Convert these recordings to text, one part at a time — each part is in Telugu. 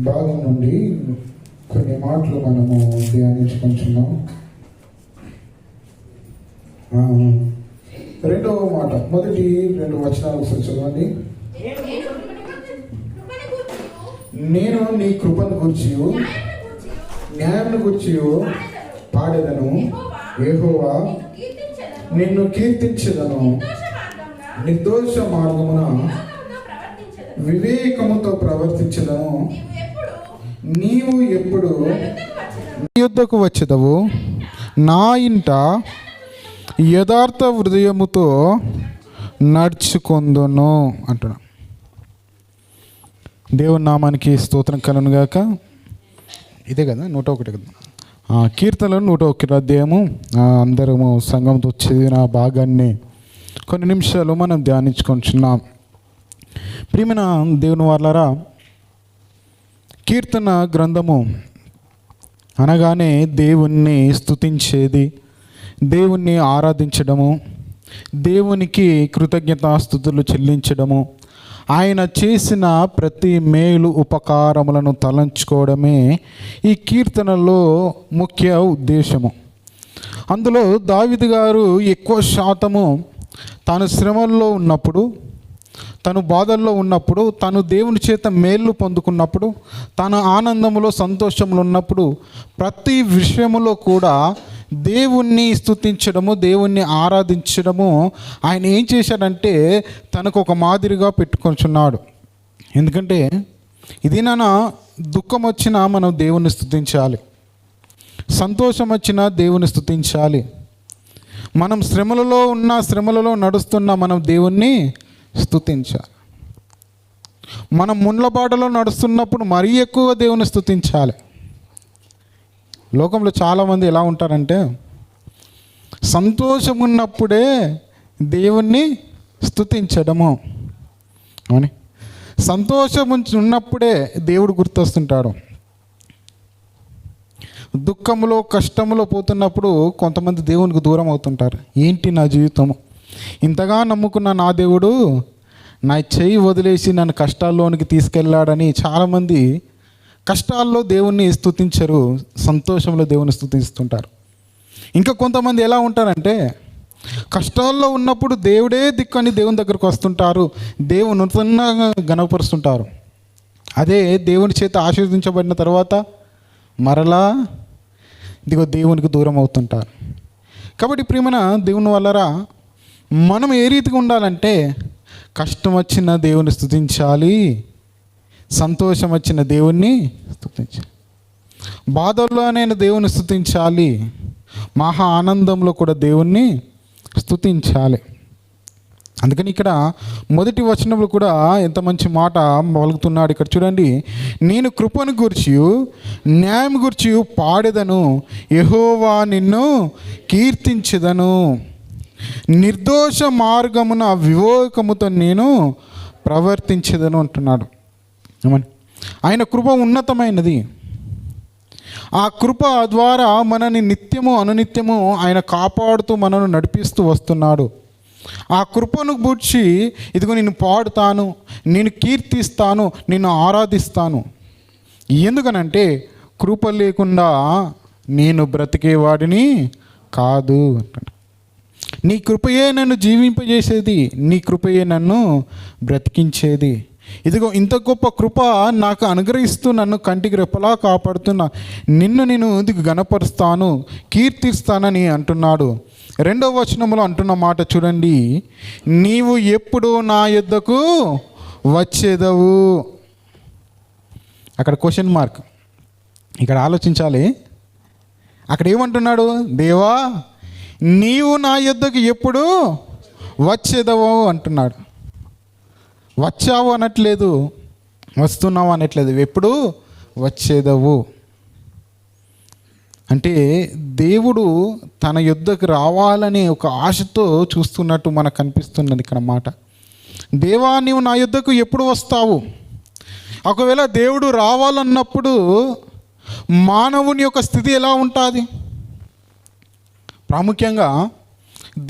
భాగం నుండి కొన్ని మాటలు మనము ధ్యానించుకుంటున్నాం. రెండవ మాట, మొదటి 2 వచనాలు ఒకసారి చదవండి. నేను నీ కృపను గూర్చి న్యాయమును గూర్చి పాడెదను, యెహోవా నిన్ను కీర్తించెదను, నిర్దోష మార్గమున వివేకముతో ప్రవర్తించెదను. నీవు ఎప్పుడు నీ యొద్దకు వచ్చెదవు, నా ఇంట యథార్థ హృదయముతో నడుచుకొందును అంటున్నా. దేవుని నామానికి స్తోత్రం కలుగును గాక. ఇదే కదా 101 కదా, కీర్తనలు 101 అధ్యాయము. అందరము సంఘంతో చదివిన భాగాన్ని కొన్ని నిమిషాలు మనం ధ్యానించుకుంటున్నాం. ప్రియమైన దేవుని వాళ్ళారా, కీర్తన గ్రంథము అనగానే దేవుణ్ణి స్తుతించేది, దేవుణ్ణి ఆరాధించడము, దేవునికి కృతజ్ఞతాస్తుతులు చెల్లించడము, ఆయన చేసిన ప్రతి మేలు ఉపకారములను తలంచుకోవడమే ఈ కీర్తనలో ముఖ్య ఉద్దేశము. అందులో దావీదు గారు ఎక్కువ శాతము తాను శ్రమల్లో ఉన్నప్పుడు, తను బాధల్లో ఉన్నప్పుడు, తను దేవుని చేత మేలు పొందుకున్నప్పుడు, తన ఆనందంలో సంతోషంలో ఉన్నప్పుడు ప్రతి విషయములో కూడా దేవుణ్ణి స్తుతించడము, దేవుణ్ణి ఆరాధించడము ఆయన ఏం చేశాడంటే తనకు ఒక మాదిరిగా పెట్టుకొంచున్నాడు. ఎందుకంటే ఇది నాన్న దుఃఖం వచ్చినా మనం దేవుణ్ణి స్తుతించాలి, సంతోషం వచ్చినా దేవుణ్ణి స్తుతించాలి. మనం శ్రమలలో ఉన్న, శ్రమలలో నడుస్తున్నా మనం దేవుణ్ణి స్తుతించాలి. మనం ముండ్లబాటలో నడుస్తున్నప్పుడు మరీ ఎక్కువ దేవుని స్తుతించాలి. లోకంలో చాలామంది ఎలా ఉంటారంటే సంతోషం ఉన్నప్పుడే దేవుణ్ణి స్తుతించడము అని, సంతోషం ఉన్నప్పుడే దేవుడు గుర్తొస్తుంటాడు. దుఃఖంలో కష్టంలో పోతున్నప్పుడు కొంతమంది దేవునికి దూరం అవుతుంటారు. ఏంటి నా జీవితము, ఇంతగా నమ్ముకున్న నా దేవుడు నా చెయ్యి వదిలేసి నన్ను కష్టాల్లోనికి తీసుకెళ్ళాడని చాలామంది కష్టాల్లో దేవుణ్ణి స్తుతించరు, సంతోషంలో దేవుని స్తుతిస్తుంటారు. ఇంకా కొంతమంది ఎలా ఉంటారంటే కష్టాల్లో ఉన్నప్పుడు దేవుడే దిక్కని దేవుని దగ్గరకు వస్తుంటారు, దేవుని నూతనంగా గణపరుస్తుంటారు. అదే దేవుని చేత ఆశీర్వదించబడిన తర్వాత మరలా ఇదిగో దేవునికి దూరం అవుతుంటారు. కాబట్టి ప్రియమైన దేవుని వల్లరా మనం ఏ రీతిగా ఉండాలంటే కష్టం వచ్చిన దేవుని స్తుతించాలి, సంతోషం వచ్చిన దేవుణ్ణి స్తుతించాలి, బాధల్లోనైనా దేవుని స్తుతించాలి, మహా ఆనందంలో కూడా దేవుణ్ణి స్తుతించాలి. అందుకని ఇక్కడ మొదటి వచనంలో కూడా ఎంత మంచి మాట పలుకుతున్నాడు. ఇక్కడ చూడండి, నేను కృపను గూర్చి న్యాయం గూర్చి పాడెదను, యెహోవా నిన్ను కీర్తించెదను, నిర్దోష మార్గమున వివేకముతో నేను ప్రవర్తించెదను అంటున్నాడు. ఆయన కృప ఉన్నతమైనది. ఆ కృప ద్వారా మనని నిత్యము అనునిత్యము ఆయన కాపాడుతూ మనను నడిపిస్తూ వస్తున్నాడు. ఆ కృపను గూర్చి ఇదిగో నేను పాడుతాను, నేను కీర్తిస్తాను, నిన్ను ఆరాధిస్తాను. ఎందుకనంటే కృప లేకుండా నేను బ్రతికేవాడిని కాదు. నీ కృపయే నన్ను జీవింపజేసేది, నీ కృపయే నన్ను బ్రతికించేది. ఇదిగో ఇంత గొప్ప కృప నాకు అనుగ్రహిస్తూ నన్ను కంటికి రెప్పలా కాపాడుతున్నా నిన్ను నేను ఇది గణపరుస్తాను, కీర్తిస్తానని అంటున్నాడు. 2వ వచనంలో అంటున్న మాట చూడండి, నీవు ఎప్పుడు నా యొద్దకు వచ్చేదవు. అక్కడ క్వశ్చన్ మార్క్. ఇక్కడ ఆలోచించాలి. అక్కడ ఏమంటున్నాడు, దేవా నీవు నా యొద్దకు ఎప్పుడు వచ్చేదవు అంటున్నాడు. వచ్చావు అనట్లేదు, వస్తున్నావు అనట్లేదు, ఎప్పుడు వచ్చేదవు అంటే దేవుడు తన యొద్దకు రావాలని ఒక ఆశతో చూస్తున్నట్టు మనకు కనిపిస్తున్నది ఇక్కడ మాట. దేవా నీవు నా యొద్దకు ఎప్పుడు వస్తావు? ఒకవేళ దేవుడు రావాలన్నప్పుడు మానవుని యొక్క స్థితి ఎలా ఉంటుంది? ప్రాముఖ్యంగా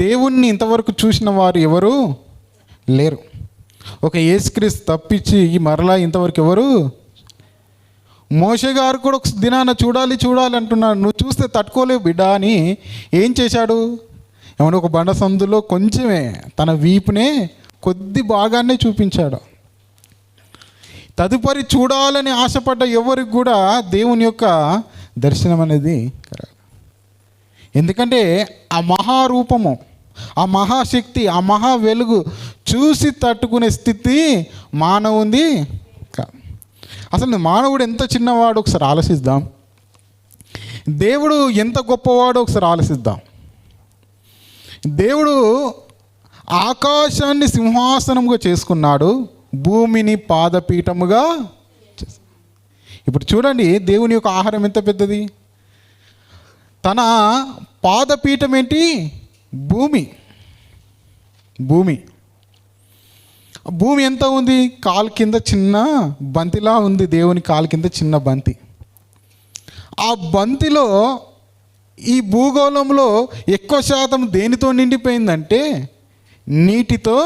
దేవుణ్ణి ఇంతవరకు చూసిన వారు ఎవరు లేరు. ఒక యేసుక్రీస్తు తప్పించి మరలా ఇంతవరకు ఎవరు మోషే గారు కూడా ఒక దినాన చూడాలి అంటున్నాడు. నువ్వు చూస్తే తట్టుకోలేవు బిడ్డ అని ఏం చేశాడు? ఏమన్నా ఒక బండ సందులో కొంచెమే తన వీపునే కొద్ది భాగాన్నే చూపించాడు. తదుపరి చూడాలని ఆశపడ్డ ఎవరికి కూడా దేవుని యొక్క దర్శనం అనేది కలగదు. ఎందుకంటే ఆ మహారూపము, ఆ మహాశక్తి, ఆ మహా వెలుగు చూసి తట్టుకునే స్థితి మానవుంది కాదు. అసలు మానవుడు ఎంత చిన్నవాడు ఒకసారి ఆలోచిద్దాం. దేవుడు ఎంత గొప్పవాడో ఒకసారి ఆలోచిద్దాం. దేవుడు ఆకాశాన్ని సింహాసనముగా చేసుకున్నాడు, భూమిని పాదపీఠముగా. ఇప్పుడు చూడండి, దేవుని యొక్క ఆహారం ఎంత పెద్దది. తన పాదపీఠం ఏంటి? భూమి. భూమి ఎంత ఉంది? కాలు కింద చిన్న బంతిలా ఉంది. దేవుని కాలు కింద చిన్న బంతి. ఆ బంతిలో ఈ భూగోళంలో ఎక్కువ శాతం దేనితో నిండిపోయిందంటే నీటితో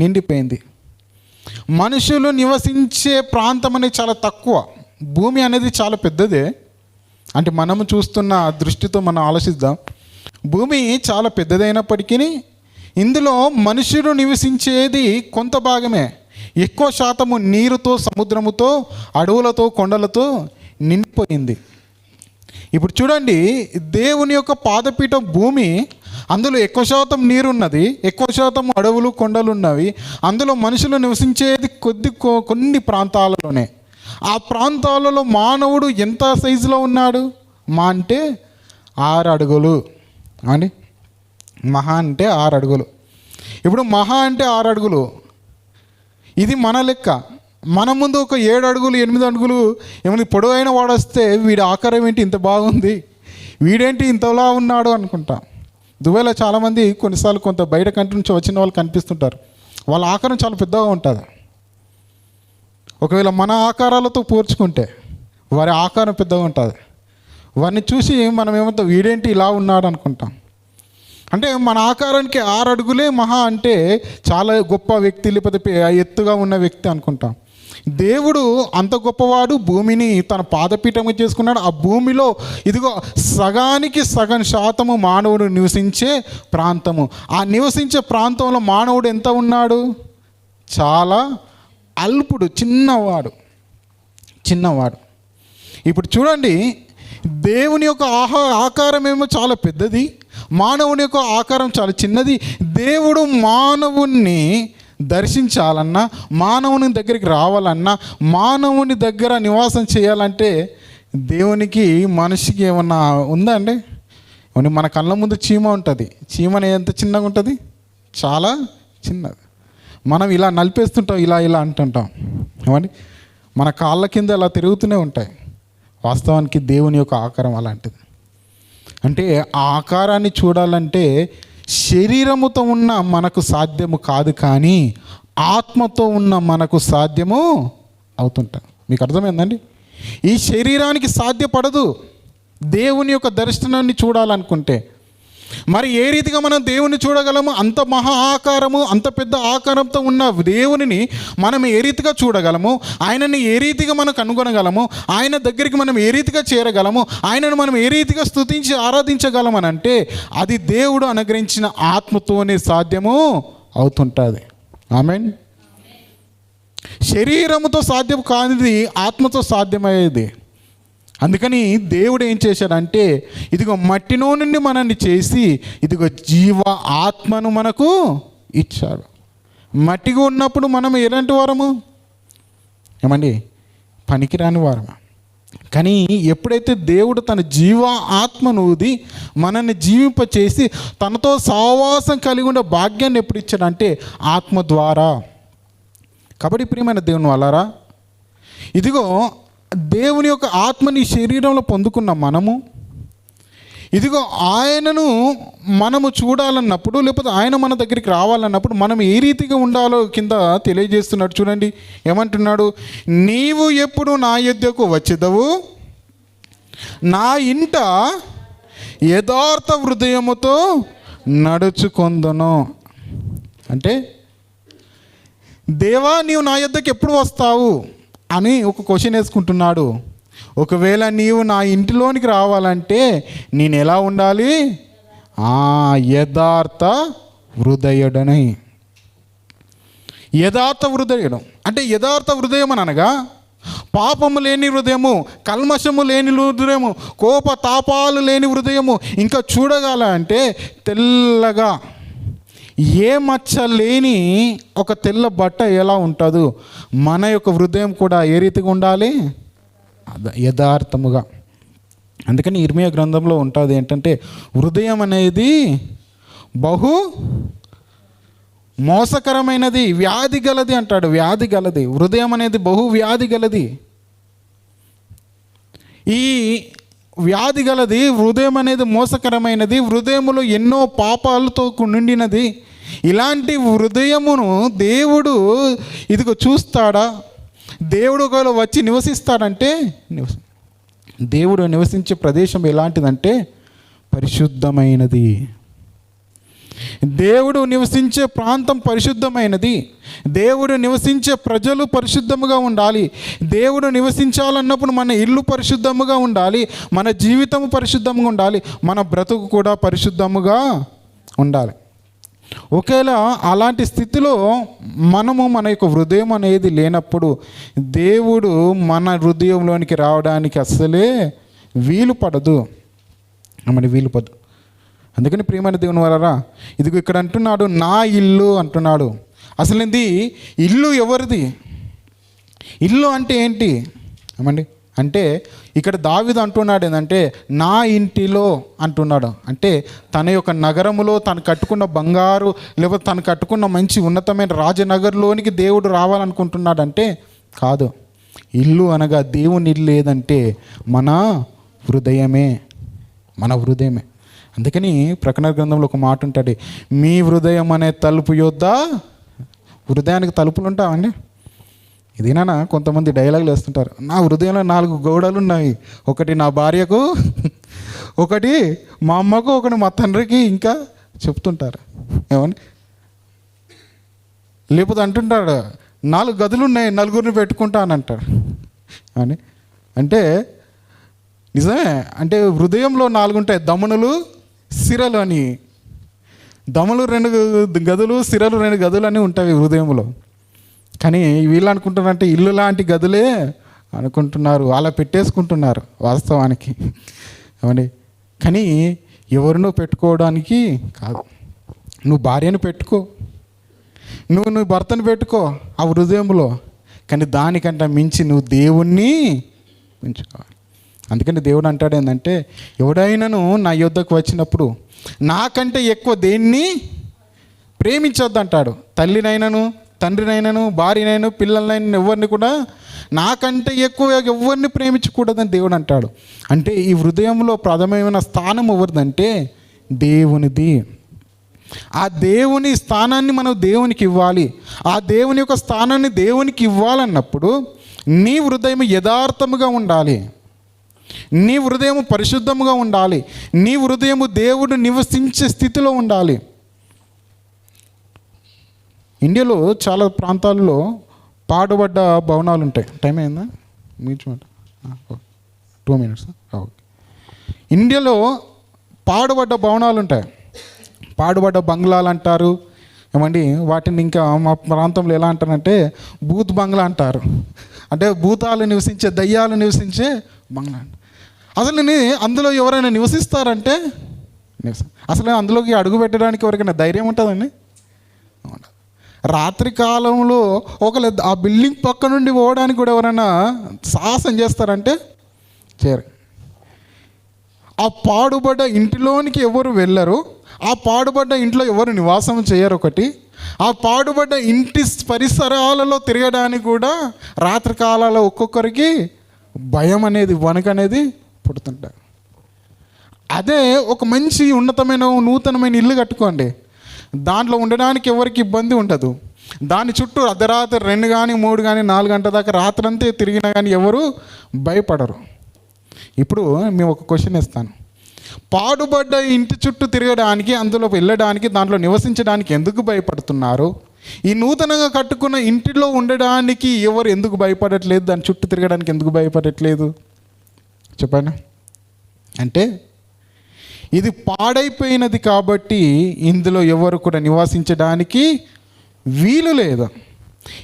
నిండిపోయింది. మనుషులు నివసించే ప్రాంతం అనేది చాలా తక్కువ. భూమి అనేది చాలా పెద్దదే. అంటే మనము చూస్తున్న దృష్టితో మనం ఆలోచిద్దాం. భూమి చాలా పెద్దదైనప్పటికీ ఇందులో మనుషులు నివసించేది కొంత భాగమే. ఎక్కువ శాతము నీరుతో, సముద్రముతో, అడవులతో, కొండలతో నిండిపోయింది. ఇప్పుడు చూడండి, దేవుని యొక్క పాదపీఠం భూమి, అందులో ఎక్కువ శాతం నీరున్నది, ఎక్కువ శాతం అడవులు, కొండలు ఉన్నవి. అందులో మనుషులు నివసించేది కొన్ని ప్రాంతాలలోనే. ఆ ప్రాంతాలలో మానవుడు ఎంత సైజులో ఉన్నాడు? మా అంటే 6 అడుగులు అని. మహా అంటే 6 అడుగులు. ఇప్పుడు మహా అంటే 6 అడుగులు. ఇది మన లెక్క. మన ముందు ఒక 7 అడుగులు 8 అడుగులు ఏమైనా పొడవైన వాడు వస్తే వీడి ఆకారం ఏంటి ఇంత బాగుంది, వీడేంటి ఇంతలా ఉన్నాడు అనుకుంటా. దుబాయ్లో చాలామంది కొన్నిసార్లు కొంత బయట కంట్రీ నుంచి వచ్చిన వాళ్ళు కనిపిస్తుంటారు. వాళ్ళ ఆకారం చాలా పెద్దగా ఉంటుంది. ఒకవేళ మన ఆకారాలతో పోల్చుకుంటే వారి ఆకారం పెద్దగా ఉంటుంది. వారిని చూసి మనం ఏమంతా వీడేంటి ఇలా ఉన్నాడు అనుకుంటాం. అంటే మన ఆకారానికి 6 అడుగులే మహా అంటే చాలా గొప్ప వ్యక్తి, లేకపోతే ఎత్తుగా ఉన్న వ్యక్తి అనుకుంటాం. దేవుడు అంత గొప్పవాడు. భూమిని తన పాదపీఠంగా చేసుకున్నాడు. ఆ భూమిలో ఇదిగో సగానికి సగం శాతము మానవుడు నివసించే ప్రాంతము. ఆ నివసించే ప్రాంతంలో మానవుడు ఎంత ఉన్నాడు? చాలా అల్పుడు, చిన్నవాడు. ఇప్పుడు చూడండి, దేవుని యొక్క ఆకారం ఏమో చాలా పెద్దది, మానవుని యొక్క ఆకారం చాలా చిన్నది. దేవుడు మానవుణ్ణి దర్శించాలన్నా, మానవుని దగ్గరికి రావాలన్నా, మానవుని దగ్గర నివాసం చేయాలంటే దేవునికి మనిషికి ఏమన్నా ఉందా అండి? మన కళ్ళ ముందు చీమ ఉంటుంది. చీమని ఎంత చిన్నగా ఉంటుంది? చాలా చిన్నది. మనం ఇలా నలిపేస్తుంటాం, ఇలా అంటుంటాం. ఏమండి, మన కాళ్ళ కింద అలా తిరుగుతూనే ఉంటాయి. వాస్తవానికి దేవుని యొక్క ఆకారం అలాంటిది. అంటే ఆ ఆకారాన్ని చూడాలంటే శరీరముతో ఉన్న మనకు సాధ్యము కాదు, కానీ ఆత్మతో ఉన్న మనకు సాధ్యము అవుతుంటాం. మీకు అర్థమైందండి? ఈ శరీరానికి సాధ్యపడదు దేవుని యొక్క దర్శనాన్ని చూడాలనుకుంటే. మరి ఏ రీతిగా మనం దేవుని చూడగలము? అంత మహా ఆకారము, అంత పెద్ద ఆకారంతో ఉన్న దేవునిని మనం ఏ రీతిగా చూడగలము? ఆయనని ఏ రీతిగా మనం కనుగొనగలము? ఆయన దగ్గరికి మనం ఏ రీతిగా చేరగలము? ఆయనను మనం ఏ రీతిగా స్తుతించి ఆరాధించగలమని అంటే అది దేవుడు అనుగ్రహించిన ఆత్మతోనే సాధ్యము అవుతుంటుంది. ఆమేన్. శరీరముతో సాధ్యం కానిది ఆత్మతో సాధ్యమయ్యేది. అందుకని దేవుడు ఏం చేశాడంటే ఇదిగో మట్టిలో నుండి మనల్ని చేసి ఇదిగో జీవ ఆత్మను మనకు ఇచ్చాడు. మట్టిగా ఉన్నప్పుడు మనం ఎలాంటి వారము? ఏమండి, పనికిరాని వారము. కానీ ఎప్పుడైతే దేవుడు తన జీవ ఆత్మను ఊది మనల్ని జీవింపచేసి తనతో సహవాసం కలిగి ఉండే భాగ్యాన్ని ఎప్పుడు ఇచ్చాడంటే ఆత్మ ద్వారా. కాబట్టి ప్రియమైన దేవుని వాళ్ళారా, ఇదిగో దేవుని యొక్క ఆత్మని శరీరంలో పొందుకున్న మనము ఇదిగో ఆయనను మనము చూడాలన్నప్పుడు, లేకపోతే ఆయన మన దగ్గరికి రావాలన్నప్పుడు మనం ఏ రీతిగా ఉండాలో కింద తెలియజేస్తున్నాడు. చూడండి ఏమంటున్నాడు? నీవు ఎప్పుడు నా యొద్దకు వచ్చెదవు, నా ఇంట యథార్థ హృదయముతో నడుచుకొందును. అంటే దేవా నీవు నా యొద్దకు ఎప్పుడు వస్తావు అని ఒక క్వశ్చన్ వేసుకుంటున్నాడు. ఒకవేళ నీవు నా ఇంటిలోనికి రావాలంటే నేను ఎలా ఉండాలి? యథార్థ హృదయుడని. యథార్థ హృదయుడు అంటే యథార్థ హృదయం అని అనగా పాపము లేని హృదయము, కల్మషము లేని హృదయము, కోప తాపాలు లేని హృదయము. ఇంకా చూడగల అంటే తెల్లగా ఏ మచ్చ లేని ఒక తెల్ల బట్ట ఎలా ఉంటుందో మన యొక్క హృదయం కూడా ఏ రీతిగా ఉండాలి? యథార్థముగా. అందుకని ఇర్మియా గ్రంథంలో ఉంటుంది ఏంటంటే హృదయం అనేది బహు మోసకరమైనది, వ్యాధి గలది అంటాడు. వ్యాధి గలది హృదయం అనేది బహు వ్యాధి గలది. ఈ వ్యాధి గలది హృదయం అనేది మోసకరమైనది, హృదయములో ఎన్నో పాపాలతో నిండినది. ఇలాంటి హృదయమును దేవుడు ఇదిగో చూస్తాడా? దేవుడు ఒకవేళ వచ్చి నివసిస్తాడంటే దేవుడు నివసించే ప్రదేశం ఎలాంటిదంటే పరిశుద్ధమైనది. దేవుడు నివసించే ప్రాంతం పరిశుద్ధమైనది. దేవుడు నివసించే ప్రజలు పరిశుద్ధముగా ఉండాలి. దేవుడు నివసించాలన్నప్పుడు మన ఇల్లు పరిశుద్ధముగా ఉండాలి, మన జీవితం పరిశుద్ధంగా ఉండాలి, మన బ్రతుకు కూడా పరిశుద్ధముగా ఉండాలి. ఒకవేళ అలాంటి స్థితిలో మన యొక్క హృదయం అనేది లేనప్పుడు దేవుడు మన హృదయంలోనికి రావడానికి అస్సలే వీలు పడదు. అందుకని ప్రియమైన దేవుని వారరా, ఇదిగో ఇక్కడ అంటున్నాడు నా ఇల్లు అంటున్నాడు. అసలు ఇది ఇల్లు ఎవరిది? ఇల్లు అంటే ఏంటి అంటే ఇక్కడ దావీదు అంటున్నాడు ఏంటంటే నా ఇంటిలో అంటున్నాడు. అంటే తన యొక్క నగరములో తను కట్టుకున్న బంగారు లేకపోతే తను కట్టుకున్న మంచి ఉన్నతమైన రాజనగర్లోనికి దేవుడు రావాలనుకుంటున్నాడంటే కాదు. ఇల్లు అనగా దేవుని ఇల్లు ఏదంటే మన హృదయమే. అందుకని ప్రకటన గ్రంథంలో ఒక మాట ఉంటుంది, మీ హృదయం అనే తలుపు యొద్ద. హృదయానికి తలుపులు ఉంటామండి. ఇదేనా కొంతమంది డైలాగులు వేస్తుంటారు, నా హృదయంలో 4 గోడలు ఉన్నాయి, ఒకటి నా భార్యకు, ఒకటి మా అమ్మకు, ఒకటి మా తండ్రికి, ఇంకా చెప్తుంటారు ఏమని. లేకపోతే అంటుంటాడు 4 గదులు ఉన్నాయి, 4గురిని పెట్టుకుంటానంటాడు అని. అంటే నిజమే. అంటే హృదయంలో 4 ఉంటాయి, దమనులు సిరలు అని. దమలు 2 గదులు, సిరలు 2 గదులు అని ఉంటాయి హృదయంలో. కానీ వీళ్ళు అనుకుంటున్నారంటే ఇల్లు లాంటి గదులే అనుకుంటున్నారు, అలా పెట్టేసుకుంటున్నారు వాస్తవానికి ఏమండి. కానీ ఎవరినో పెట్టుకోవడానికి కాదు. నువ్వు భార్యను పెట్టుకో, నువ్వు భర్తను పెట్టుకో ఆ హృదయంలో, కానీ దానికంటే మించి నువ్వు దేవుణ్ణి పెంచుకోవాలి. అందుకని దేవుడు అంటాడు ఏంటంటే ఎవడైనాను నా యొద్దకు వచ్చినప్పుడు నాకంటే ఎక్కువ దేన్ని ప్రేమించొద్దు అంటాడు. తల్లినైనాను, తండ్రినైనాను, భార్యనైనా, పిల్లలనైనా ఎవరిని కూడా నాకంటే ఎక్కువ ఎవరిని ప్రేమించకూడదని దేవుడు అంటాడు. అంటే ఈ హృదయంలో ప్రథమమైన స్థానం ఎవరిదంటే దేవునిది. ఆ దేవుని స్థానాన్ని మనం దేవునికి ఇవ్వాలి. ఆ దేవుని యొక్క స్థానాన్ని దేవునికి ఇవ్వాలన్నప్పుడు నీ హృదయం యథార్థముగా ఉండాలి, నీ హృదయం పరిశుద్ధముగా ఉండాలి, నీ హృదయము దేవుడు నివసించే స్థితిలో ఉండాలి. ఇండియాలో చాలా ప్రాంతాల్లో పాడుబడ్డ భవనాలు ఉంటాయి. టైం అయిందా? మీరు 2 minutes. ఓకే. ఇండియాలో పాడుబడ్డ భవనాలు ఉంటాయి, పాడుబడ్డ బంగ్లాలు అంటారు ఏమండి. వాటిని ఇంకా మా ప్రాంతంలో ఎలా అంటారంటే భూత్ బంగ్లా అంటారు. అంటే భూతాలు నివసించే, దయ్యాలు నివసించే బంగ్లా. అసలు అందులో ఎవరైనా నివసిస్తారంటే అసలు అందులోకి అడుగు పెట్టడానికి ఎవరికైనా ధైర్యం ఉంటుందండి? రాత్రి కాలంలో ఒకళ్ళు ఆ బిల్డింగ్ పక్క నుండి పోవడానికి కూడా ఎవరైనా సాహసం చేస్తారంటే చేయరు. ఆ పాడుబడ్డ ఇంటిలోనికి ఎవరు వెళ్ళరు, ఆ పాడుబడ్డ ఇంట్లో ఎవరు నివాసం చేయరు. ఒకటి, ఆ పాడుబడ్డ ఇంటి పరిసరాలలో తిరగడానికి కూడా రాత్రి కాలాల్లో ఒక్కొక్కరికి భయం అనేది, వణుకు అనేది పుడుతుంటారు. అదే ఒక మంచి ఉన్నతమైన నూతనమైన ఇల్లు కట్టుకోండి, దాంట్లో ఉండడానికి ఎవరికి ఇబ్బంది ఉండదు. దాని చుట్టూ అర్ధరాత్రి 2 కానీ 3 కానీ 4 గంటల దాకా రాత్రంతా తిరిగినా కానీ ఎవరు భయపడరు. ఇప్పుడు మేము ఒక క్వశ్చన్ ఇస్తాను, పాడుబడ్డ ఇంటి చుట్టూ తిరగడానికి, అందులో వెళ్ళడానికి, దాంట్లో నివసించడానికి ఎందుకు భయపడుతున్నారు? ఈ నూతనంగా కట్టుకున్న ఇంటిలో ఉండడానికి ఎవరు ఎందుకు భయపడట్లేదు? దాని చుట్టూ తిరగడానికి ఎందుకు భయపడట్లేదు? చెప్పండి. అంటే ఇది పాడైపోయినది కాబట్టి ఇందులో ఎవరు కూడా నివసించడానికి వీలు లేదు.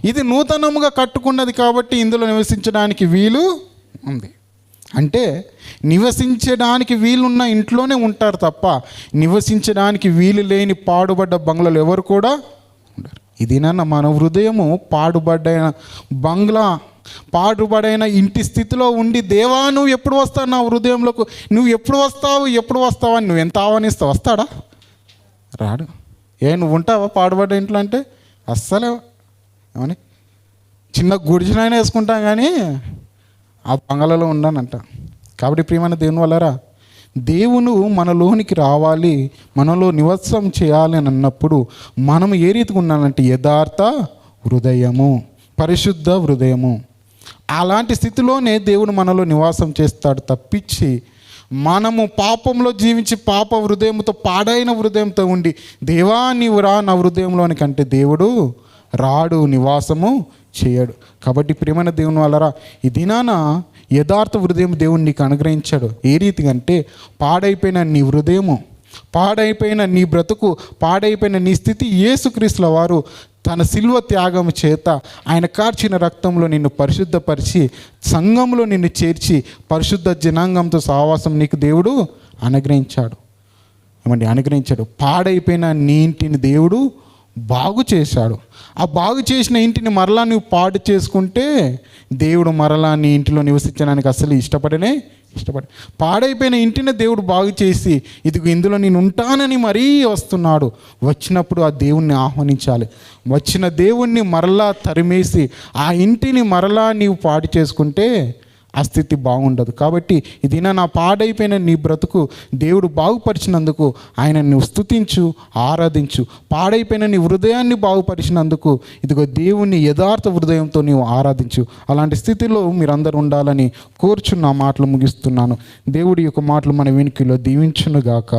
ఇది నూతనముగా కట్టుకున్నది కాబట్టి ఇందులో నివసించడానికి వీలు ఉంది. అంటే నివసించడానికి వీలున్న ఇంట్లోనే ఉంటారు తప్ప నివసించడానికి వీలు లేని పాడుబడ్డ బంగ్లాలు ఎవరు కూడా ఉండరు. ఇదినా మన హృదయము పాడుబడ్డైన బంగ్లా, పాడుబడైన ఇంటి స్థితిలో ఉండి, దేవా నువ్వు ఎప్పుడు వస్తావు నా హృదయంలోకి, నువ్వు ఎప్పుడు వస్తావు అని నువ్వు ఎంత ఆహ్వానిస్తావు, వస్తాడా? రాడు. నువ్వు ఉంటావా పాడుబడ్డ ఇంట్లో అంటే? అస్సలే. ఏమని చిన్న గుడిచినైనా వేసుకుంటాం కానీ ఆ బంగళలో ఉండనంట. కాబట్టి ప్రియమైన దేవుని వల్లరా, దేవుడు మనలోనికి రావాలి, మనలో నివాసం చేయాలి అని అన్నప్పుడు మనం ఏ రీతిగా ఉండాలంటే యథార్థ హృదయము, పరిశుద్ధ హృదయము. అలాంటి స్థితిలోనే దేవుడు మనలో నివాసం చేస్తాడు తప్పించి మనము పాపంలో జీవించి పాప హృదయంతో, పాడైన హృదయంతో ఉండి దేవా నీవు రా నా హృదయంలోని కంటే దేవుడు రాడు, నివాసము చేయడు. కాబట్టి ప్రియమైన దేవుని వల్లరా, ఈ దినాన యథార్థ హృదయం దేవుడు నీకు అనుగ్రహించాడు. ఏ రీతిగా అంటే పాడైపోయిన నీ హృదయము, పాడైపోయిన నీ బ్రతుకు, పాడైపోయిన నీ స్థితి యేసుక్రీస్తుల వారు తన శిలువ త్యాగం చేత ఆయన కార్చిన రక్తంలో నిన్ను పరిశుద్ధపరిచి సంఘంలో నిన్ను చేర్చి పరిశుద్ధ జనాంగంతో సహవాసం నీకు దేవుడు అనుగ్రహించాడు. అనుగ్రహించాడు. పాడైపోయిన నీ ఇంటిని దేవుడు బాగు చేశాడు. ఆ బాగు చేసిన ఇంటిని మరలా నువ్వు పాడు చేసుకుంటే దేవుడు మరలా నీ ఇంటిలో నివసించడానికి అసలు ఇష్టపడి పాడైపోయిన ఇంటిని దేవుడు బాగు చేసి ఇదిగో ఇందులో నేను ఉంటానని మరీ వస్తున్నాడు. వచ్చినప్పుడు ఆ దేవుణ్ణి ఆహ్వానించాలి. వచ్చిన దేవుణ్ణి మరలా తరిమేసి ఆ ఇంటిని మరలా నీవు పాడు చేసుకుంటే ఆ స్థితి బాగుండదు. కాబట్టి ఇది నా పాడైపోయిన నీ బ్రతుకు దేవుడు బాగుపరిచినందుకు ఆయన నువ్వు స్తుతించు, ఆరాధించు. పాడైపోయిన నీ హృదయాన్ని బాగుపరిచినందుకు ఇదిగో దేవుణ్ణి యథార్థ హృదయంతో నీవు ఆరాధించు. అలాంటి స్థితిలో మీరందరూ ఉండాలని కోరుచున్న మాటలు ముగిస్తున్నాను. దేవుడి యొక్క మాటలు మన వెనుకలో దీవించునుగాక.